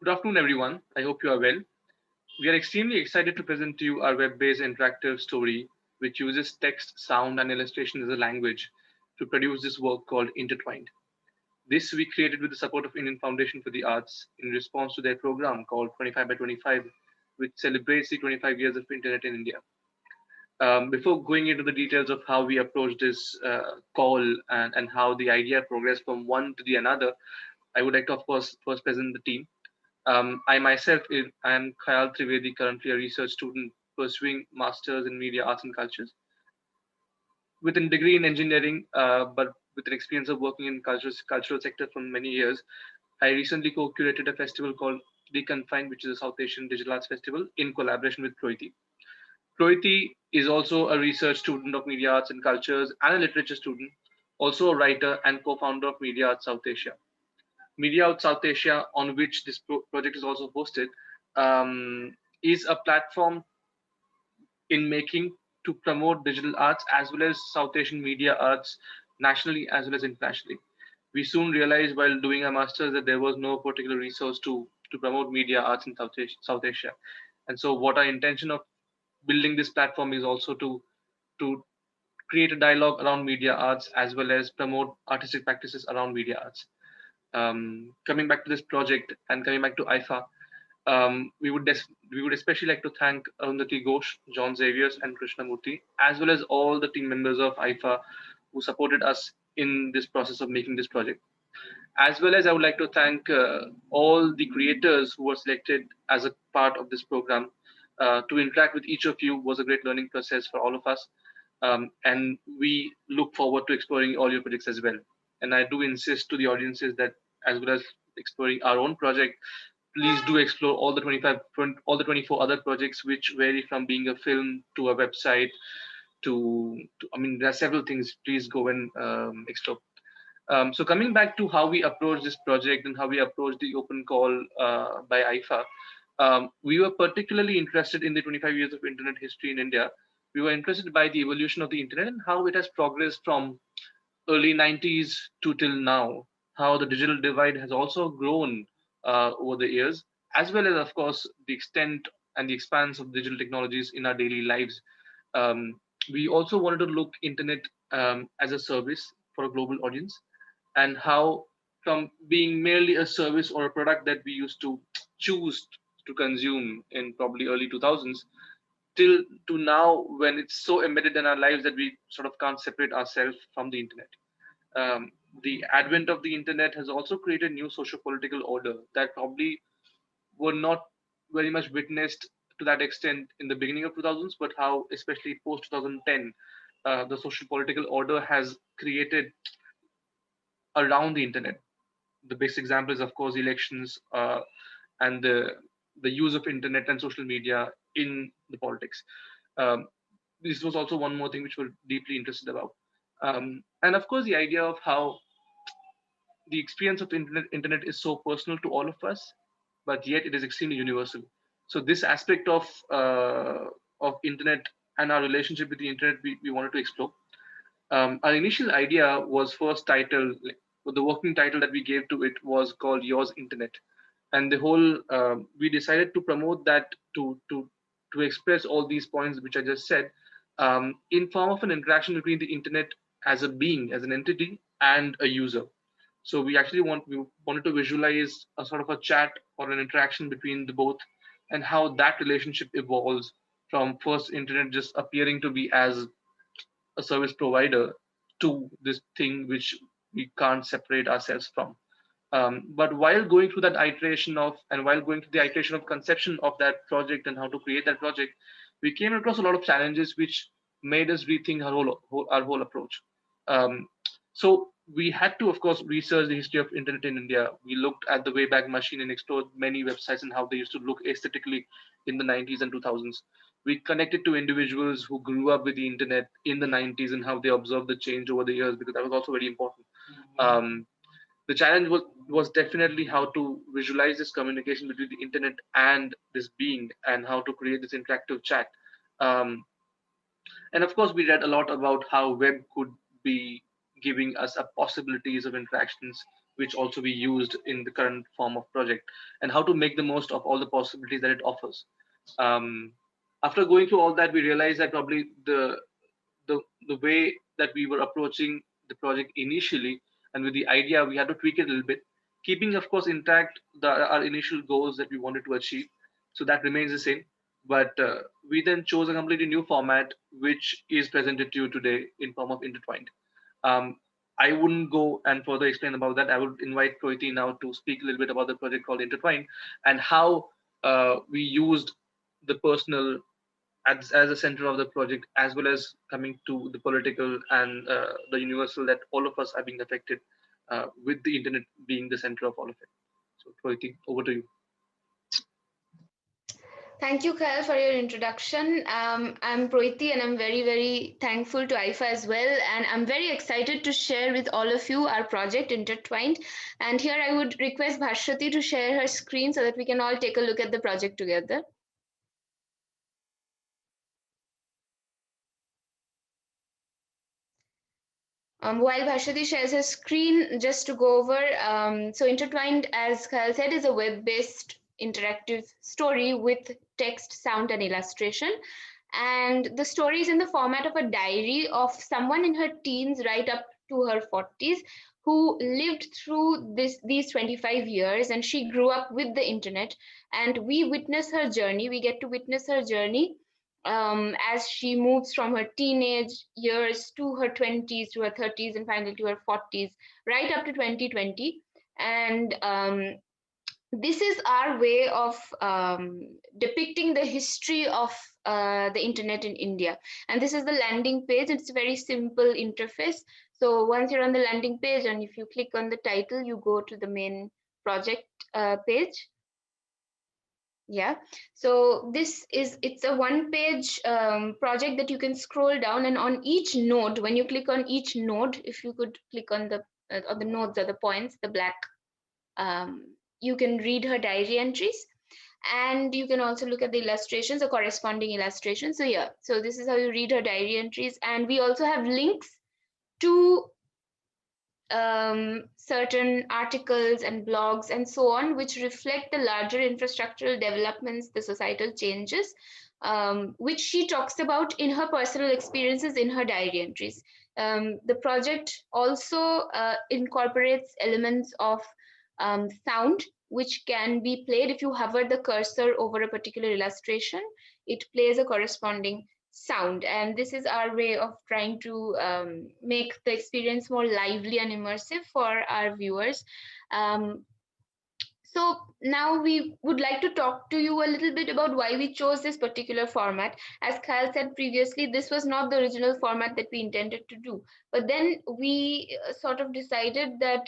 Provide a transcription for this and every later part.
Good afternoon, everyone. I hope you are well. We are extremely excited to present to you our web based interactive story, which uses text, sound, and illustration as a language to produce this work called Intertwined. This we created with the support of Indian Foundation for the Arts in response to their program called 25 by 25, which celebrates the 25 years of internet in India. Before going into the details of how we approached this call and how the idea progressed from one to the another, I would like to, of course, first present the team. I myself I am Khayal Trivedi, currently a research student pursuing masters in media arts and cultures with a degree in engineering, but with an experience of working in cultural sector for many years. I recently co-curated a festival called Deconfined, which is a South Asian digital arts festival in collaboration with Proiti. Proiti is also a research student of media arts and cultures and a literature student, also a writer and co-founder of Media Arts South Asia. Media Out South Asia, on which this project is also hosted, is a platform in making to promote digital arts as well as South Asian media arts nationally as well as internationally. We soon realized while doing our masters that there was no particular resource to promote media arts in South Asia. And so, what our intention of building this platform is also to create a dialogue around media arts as well as promote artistic practices around media arts. Coming back to this project and coming back to IFA, we would especially like to thank Arundhati Ghosh, John Xaviers, and Krishnamurthy, as well as all the team members of IFA who supported us in this process of making this project. As well as I would like to thank all the creators who were selected as a part of this program. To interact with each of you was a great learning process for all of us. And we look forward to exploring all your projects as well. And I do insist to the audiences that as well as exploring our own project, please do explore all the 24 other projects which vary from being a film to a website to I mean, there are several things. Please go and explore. So coming back to how we approach this project and how we approach the open call by IFA, we were particularly interested in the 25 years of internet history in India. We were interested by the evolution of the internet and how it has progressed from early 90s to till now, how the digital divide has also grown over the years, as well as, of course, the extent and the expanse of digital technologies in our daily lives. Um, we also wanted to look internet as a service for a global audience and how from being merely a service or a product that we used to choose to consume in probably early 2000s till to now when it's so embedded in our lives that we sort of can't separate ourselves from the internet. The advent of the internet has also created new socio-political order that probably were not very much witnessed to that extent in the beginning of 2000s, but how, especially post 2010, the social political order has created around the internet. The best example is, of course, elections and the use of internet and social media in the politics. Um, this was also one more thing which we're deeply interested about. And of course, the idea of how the experience of the internet is so personal to all of us, but yet it is extremely universal. So this aspect of internet and our relationship with the internet, we wanted to explore. Our initial idea was first titled, like, the working title that we gave to it was called Yours Internet, and the whole we decided to promote that to express all these points which I just said in form of an interaction between the internet as a being, as an entity, and a user. So we wanted to visualize a sort of a chat or an interaction between the both, and how that relationship evolves from first internet just appearing to be as a service provider to this thing which we can't separate ourselves from. But while going through that iteration of, and while going through the iteration of conception of that project and how to create that project, we came across a lot of challenges which made us rethink our whole approach. Um, so we had to, of course, research the history of internet in India. We looked at the Wayback Machine and explored many websites and how they used to look aesthetically in the 90s and 2000s. We connected to individuals who grew up with the internet in the 90s and how they observed the change over the years, because that was also very important. Um, the challenge was definitely how to visualize this communication between the internet and this being, and how to create this interactive chat. Um, and of course, we read a lot about how web could be giving us a possibilities of interactions which also we used in the current form of project, and how to make the most of all the possibilities that it offers. Um, After going through all that, we realized that probably the way that we were approaching the project initially, and with the idea, we had to tweak it a little bit, keeping of course intact our initial goals that we wanted to achieve. So that remains the same. But we then chose a completely new format, which is presented to you today in form of Intertwined. Um, I wouldn't go and further explain about that. I would invite Proiti now to speak a little bit about the project called Intertwined and how we used the personal as a center of the project, as well as coming to the political and the universal that all of us are being affected with the internet being the center of all of it. So, Proiti, over to you. Thank you, Khayal, for your introduction. I'm Proiti, and I'm very, very thankful to IFA as well. And I'm very excited to share with all of you our project Intertwined. And here I would request Bhashwati to share her screen so that we can all take a look at the project together. While Bhashwati shares her screen, just to go over, so Intertwined, as Khayal said, is a web-based interactive story with text, sound, and illustration. And the story is in the format of a diary of someone in her teens right up to her 40s who lived through these 25 years, and she grew up with the internet, and we witness her journey. We get to witness her journey as she moves from her teenage years to her 20s, to her 30s, and finally to her 40s, right up to 2020. And this is our way of depicting the history of the internet in India. And this is the landing page. It's a very simple interface. So once you're on the landing page, and if you click on the title, you go to the main project page. Yeah, so it's a one page project that you can scroll down, and on each node, when you click on each node, if you could click on the nodes or the points, the black, you can read her diary entries, and you can also look at the illustrations, the corresponding illustrations. So yeah, so this is how you read her diary entries, and we also have links to certain articles and blogs and so on, which reflect the larger infrastructural developments, the societal changes, which she talks about in her personal experiences in her diary entries. The project also incorporates elements of sound, which can be played if you hover the cursor over a particular illustration. It plays a corresponding sound, and this is our way of trying to make the experience more lively and immersive for our viewers. So now we would like to talk to you a little bit about why we chose this particular format. As Kyle said previously, this was not the original format that we intended to do, but then we sort of decided that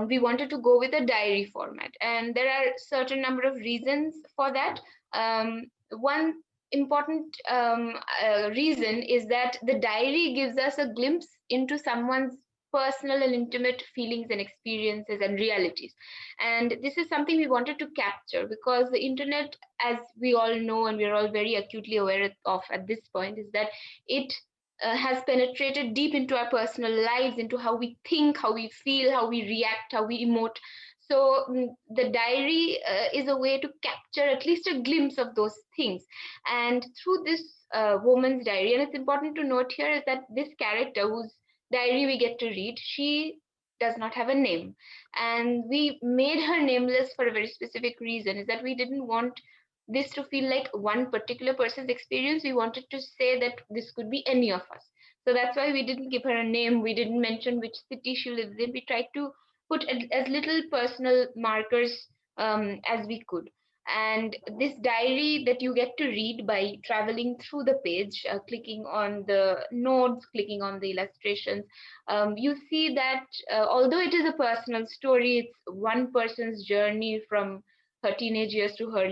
we wanted to go with a diary format, and there are certain number of reasons for that. One important reason is that the diary gives us a glimpse into someone's personal and intimate feelings and experiences and realities. And this is something we wanted to capture, because the internet, as we all know and we're all very acutely aware of at this point, is that it has penetrated deep into our personal lives, into how we think, how we feel, how we react, how we emote. So the diary is a way to capture at least a glimpse of those things. And through this woman's diary, and it's important to note here is that this character whose diary we get to read, she does not have a name, and we made her nameless for a very specific reason, is that we didn't want this to feel like one particular person's experience. We wanted to say that this could be any of us. So that's why we didn't give her a name, we didn't mention which city she lives in. We tried to put as little personal markers as we could. And this diary that you get to read by traveling through the page, clicking on the nodes, clicking on the illustrations, you see that although it is a personal story, it's one person's journey from her teenage years to her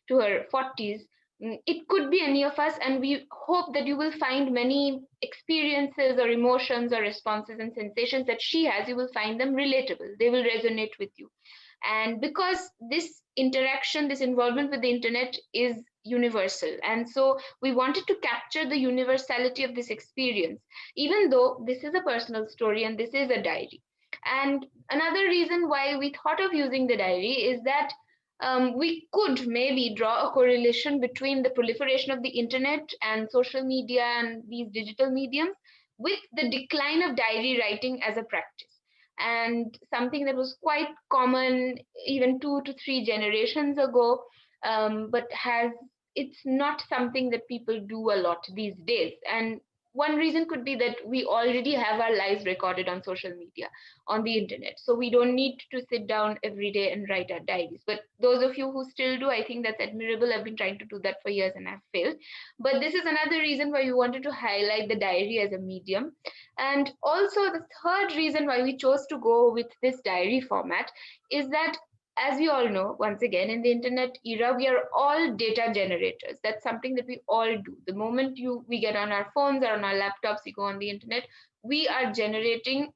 40s. It could be any of us, and we hope that you will find many experiences or emotions or responses and sensations that she has. You will find them relatable, they will resonate with you. And because this interaction, this involvement with the internet is universal, and so we wanted to capture the universality of this experience, even though this is a personal story and this is a diary. And another reason why we thought of using the diary is that we could maybe draw a correlation between the proliferation of the internet and social media and these digital mediums with the decline of diary writing as a practice. And something that was quite common even 2 to 3 generations ago, but has it's not something that people do a lot these days. And one reason could be that we already have our lives recorded on social media, on the internet. So we don't need to sit down every day and write our diaries. But those of you who still do, I think that's admirable. I've been trying to do that for years and I've failed. But this is another reason why we wanted to highlight the diary as a medium. And also, the third reason why we chose to go with this diary format is that, as we all know, once again, in the internet era, we are all data generators. That's something that we all do. The moment we get on our phones or on our laptops, we go on the internet, we are generating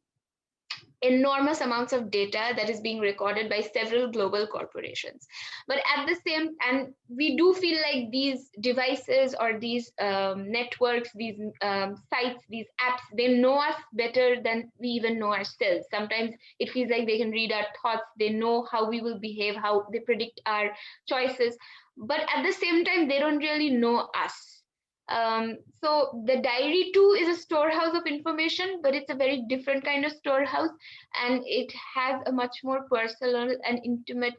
enormous amounts of data that is being recorded by several global corporations. But at the same, and we do feel like these devices or these networks, these sites, these apps, they know us better than we even know ourselves. Sometimes it feels like they can read our thoughts, they know how we will behave, how they predict our choices, but at the same time they don't really know us. So the diary too is a storehouse of information, but it's a very different kind of storehouse, and it has a much more personal and intimate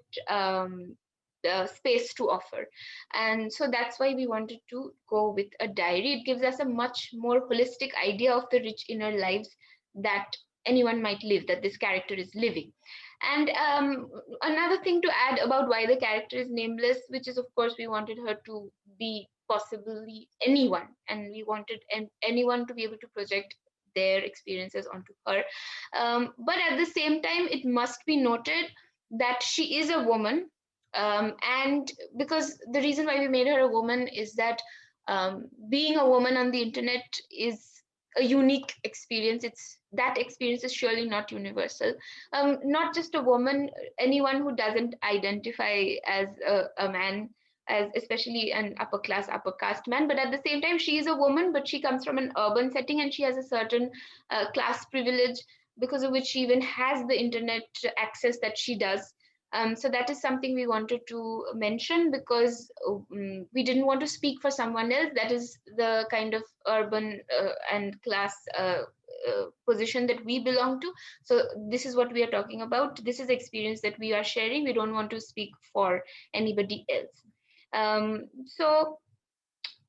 space to offer. And so that's why we wanted to go with a diary. It gives us a much more holistic idea of the rich inner lives that anyone might live, that this character is living. And another thing to add about why the character is nameless, which is, of course, we wanted her to be possibly anyone, and we wanted anyone to be able to project their experiences onto her. But at the same time, it must be noted that she is a woman. And because the reason why we made her a woman is that being a woman on the internet is a unique experience. It's that experience is surely not universal. Not just a woman, anyone who doesn't identify as a man, as especially an upper class, upper caste man. But at the same time, she is a woman, but she comes from an urban setting and she has a certain class privilege, because of which she even has the internet access that she does. So that is something we wanted to mention, because we didn't want to speak for someone else. That is the kind of urban and class position that we belong to. So this is what we are talking about. This is the experience that we are sharing. We don't want to speak for anybody else. So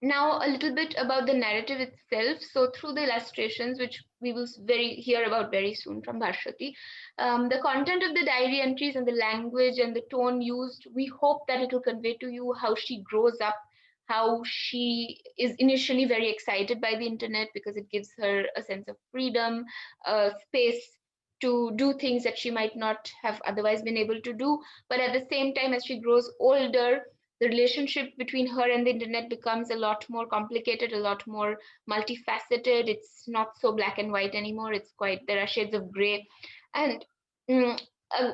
now a little bit about the narrative itself. So through the illustrations, which we will hear about very soon from Bharshati, the content of the diary entries and the language and the tone used, we hope that it will convey to you how she grows up, how she is initially very excited by the internet because it gives her a sense of freedom, a space to do things that she might not have otherwise been able to do. But at the same time, as she grows older, the relationship between her and the internet becomes a lot more complicated, a lot more multifaceted. It's not so black and white anymore. It's quite, there are shades of gray. And mm,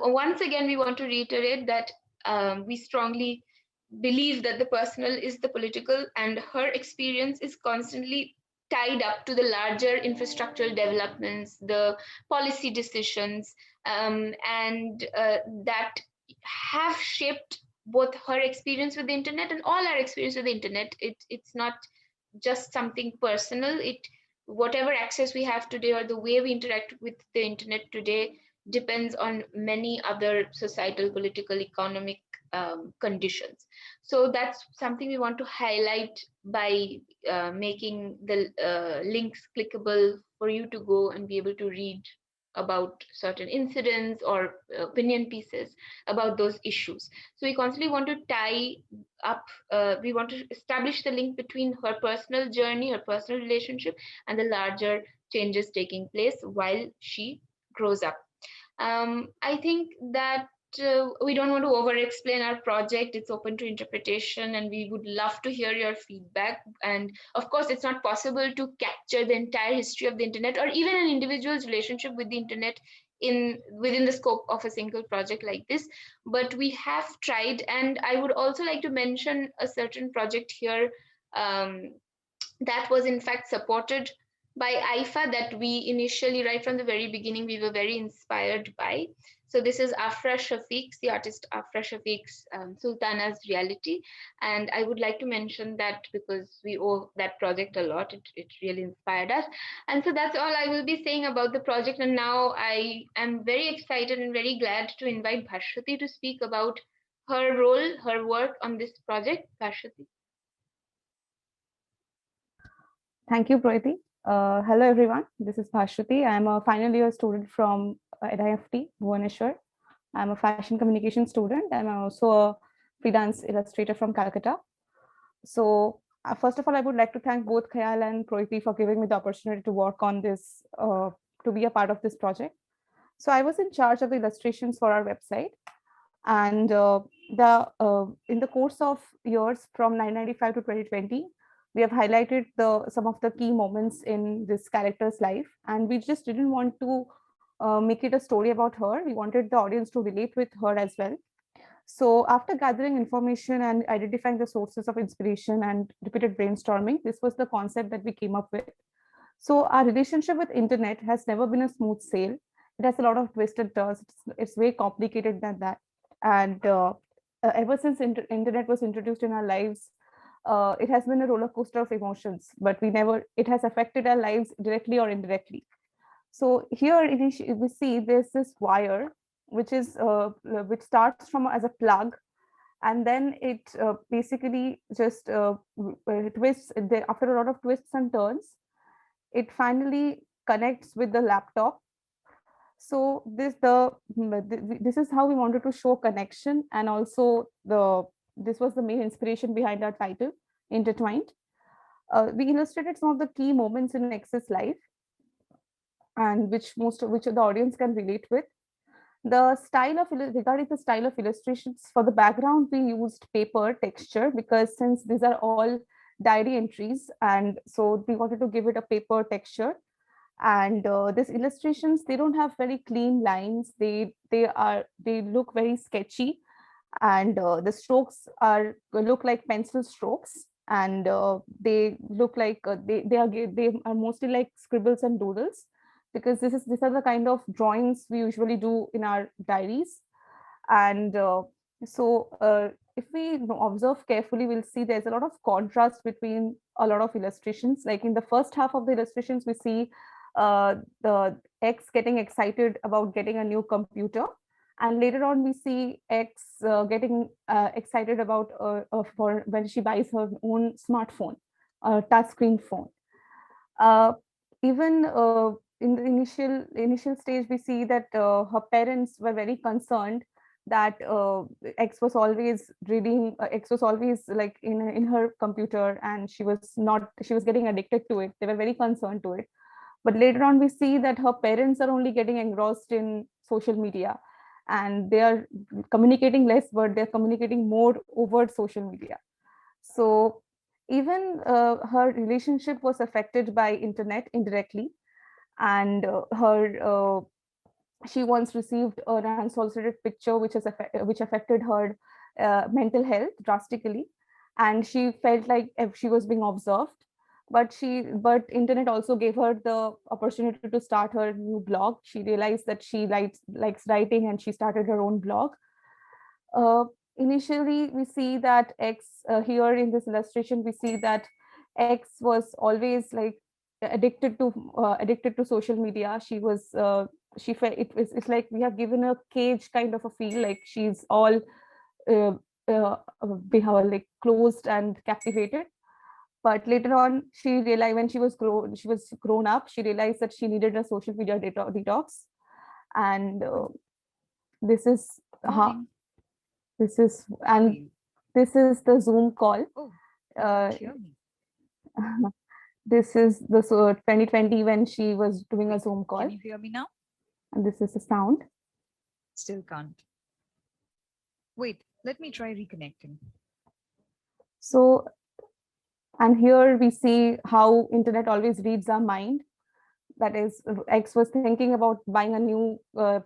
once again, we want to reiterate that we strongly believe that the personal is the political, and her experience is constantly tied up to the larger infrastructural developments, the policy decisions, and that have shaped both her experience with the internet and all our experience with the internet. It's not just something personal. It, whatever access we have today or the way we interact with the internet today, depends on many other societal, political, economic conditions. So that's something we want to highlight by making the links clickable for you to go and be able to read about certain incidents or opinion pieces about those issues. So we constantly want to tie up, we want to establish the link between her personal journey, her personal relationship, and the larger changes taking place while she grows up. I think that we don't want to over explain our project. It's open to interpretation, and we would love to hear your feedback. And of course, it's not possible to capture the entire history of the internet or even an individual's relationship with the internet in within the scope of a single project like this. But we have tried, and I would also like to mention a certain project here that was in fact supported by IFA that we initially, right from the very beginning, we were very inspired by. So this is Afra Shafiq's, the artist Afra Shafiq's Sultana's Reality. And I would like to mention that because we owe that project a lot. It really inspired us. And so that's all I will be saying about the project. And now I am very excited and very glad to invite Bhashwati to speak about her role, her work on this project. Bhashwati. Thank you, Priya. Hello, everyone. This is Bhashwati. I'm a final year student from NIFT, Bhubaneswar. I'm a fashion communication student. I'm also a freelance illustrator from Calcutta. So, first of all, I would like to thank both Khayal and Priya for giving me the opportunity to work on this, to be a part of this project. So, I was in charge of the illustrations for our website. And in the course of years from 1995 to 2020, we have highlighted some of the key moments in this character's life, and we just didn't want to make it a story about her. We wanted the audience to relate with her as well. So after gathering information and identifying the sources of inspiration and repeated brainstorming, this was the concept that we came up with. So our relationship with internet has never been a smooth sail. It has a lot of twists and turns. It's way complicated than that. And ever since internet was introduced in our lives, it has been a roller coaster of emotions, but it has affected our lives directly or indirectly. So here we see there's this wire, which starts from as a plug, and then it basically just twists. After a lot of twists and turns, it finally connects with the laptop. So this is how we wanted to show connection, and also this was the main inspiration behind our title, Intertwined. We illustrated some of the key moments in X's life, and which the audience can relate with. Regarding the style of illustrations, for the background we used paper texture, because since these are all diary entries, and so we wanted to give it a paper texture. And these illustrations, they don't have very clean lines. They look very sketchy, and the strokes look like pencil strokes, and they look like they are mostly like scribbles and doodles, because these are the kind of drawings we usually do in our diaries. And if we observe carefully, we'll see there's a lot of contrast between a lot of illustrations. Like in the first half of the illustrations, we see the X getting excited about getting a new computer, and later on we see X getting excited about for when she buys her own smartphone, a touchscreen phone. uh, Even in the initial stage, we see that her parents were very concerned that X was always like in her computer, and she was getting addicted to it. They were very concerned to it. But later on we see that her parents are only getting engrossed in social media, and they are communicating less, but they're communicating more over social media. So even her relationship was affected by internet indirectly. And her she once received an unsolicited picture which affected her mental health drastically, and she felt like if she was being observed. But internet also gave her the opportunity to start her new blog. She realized that she likes writing, and she started her own blog. uh, Initially we see that X, here in this illustration we see that X was always like addicted to social media. She felt it's like we have given a cage kind of a feel, like she's all uh, like closed and captivated. But later on she realized, when she was grown up, she realized that she needed a social media detox. And this is how Morning. this is How are and you? this is the Zoom call. Oh, you uh, can't hear me. this is the 2020 when she was doing a Wait, Zoom can call, you hear me now? and this is the sound. Still can't. Wait, let me try reconnecting. So, and here we see how internet always reads our mind. That is, X was thinking about buying a new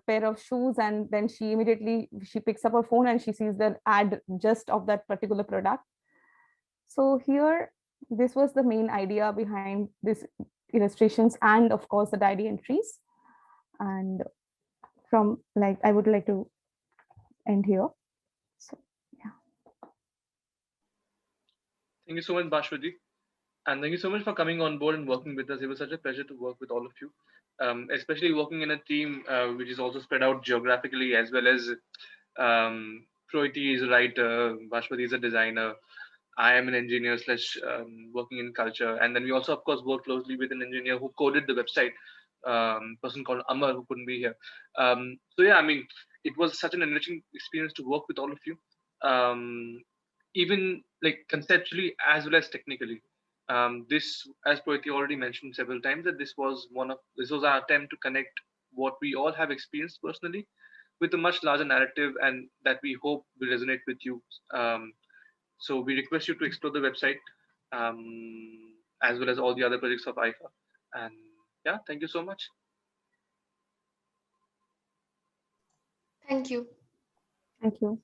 pair of shoes, and then she picks up her phone and she sees the ad just of that particular product. So here, this was the main idea behind this illustrations and of course the diary entries. And from I would like to end here. So yeah. Thank you so much, Bashwati. And thank you so much for coming on board and working with us. It was such a pleasure to work with all of you, especially working in a team which is also spread out geographically, as well as Proiti is a writer, Bashwati is a designer, I am an engineer slash working in culture. And then we also, of course, work closely with an engineer who coded the website, person called Amar, who couldn't be here. So yeah, I mean, it was such an enriching experience to work with all of you, even like conceptually as well as technically. This, as Proiti already mentioned several times, that this was our attempt to connect what we all have experienced personally with a much larger narrative, and that we hope will resonate with you. So we request you to explore the website, as well as all the other projects of IFA. And yeah, thank you so much. Thank you. Thank you.